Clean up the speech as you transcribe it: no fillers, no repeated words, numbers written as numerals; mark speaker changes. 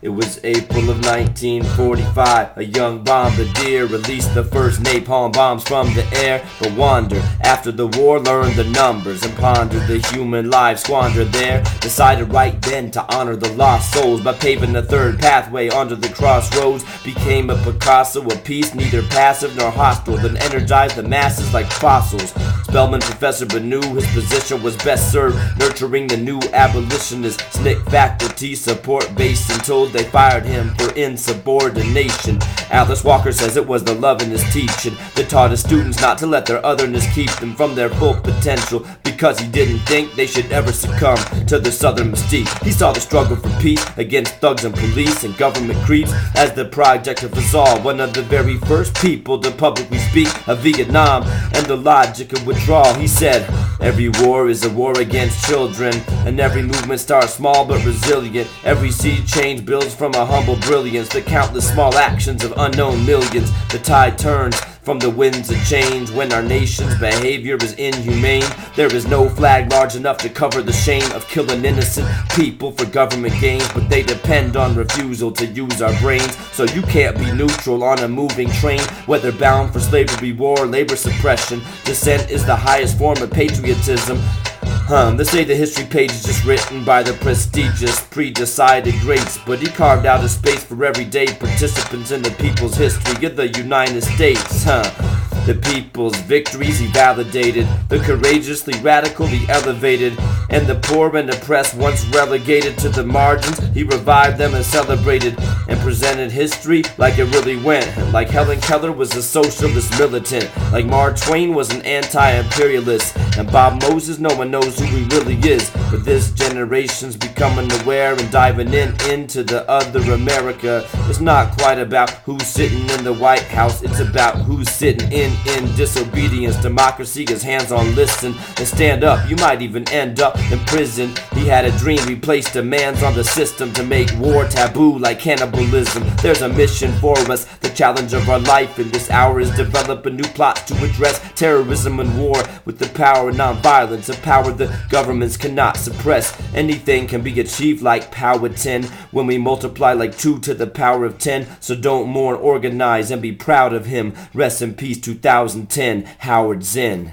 Speaker 1: It was April of 1945. A young bombardier released the first napalm bombs from the air, but wandered after the war, learned the numbers, and pondered the human lives squandered there. Decided right then to honor the lost souls by paving a third pathway onto the crossroads. Became a Picasso of peace, neither passive nor hostile, then energized the masses like fossils. Spelman professor but knew his position was best served nurturing the new abolitionists. Slick faculty support base until they fired him for insubordination. Alice Walker says it was the love in his teaching that taught his students not to let their otherness keep them from their full potential, because he didn't think they should ever succumb to the southern mystique. He saw the struggle for peace against thugs and police and government creeps as the project of us all. One of the very first people to publicly speak of Vietnam and the logic of withdrawal. He said, every war is a war against children, and every movement starts small but resilient. Every seed change builds from a humble brilliance. The countless small actions of unknown millions. The tide turns from the winds of change when our nation's behavior is inhumane. There is no flag large enough to cover the shame of killing innocent people for government gains, but they depend on refusal to use our brains. So you can't be neutral on a moving train, whether bound for slavery, war, or labor suppression. Dissent is the highest form of patriotism. They say the history page is just written by the prestigious, pre-decided greats, but he carved out a space for everyday participants in the people's history of the United States. The people's victories he validated, the courageously radical he elevated, and the poor and oppressed once relegated to the margins, he revived them and celebrated, and presented history like it really went. Like Helen Keller was a socialist militant, like Mark Twain was an anti-imperialist, and Bob Moses, no one knows who he really is, but this generation's becoming aware and diving into the other America. It's not quite about who's sitting in the White House, it's about who's sitting in disobedience. Democracy is hands on listen and stand up. You might even end up in prison. He had a dream, we placed demands on the system to make war taboo like cannibalism. There's a mission for us, the challenge of our life in this hour is developing new plots to address terrorism and war with the power of non-violence, a power that governments cannot suppress. Anything can be achieved like power 10 when we multiply like 2 to the power of 10. So don't mourn, organize, and be proud of him. Rest in peace 2010, Howard Zinn.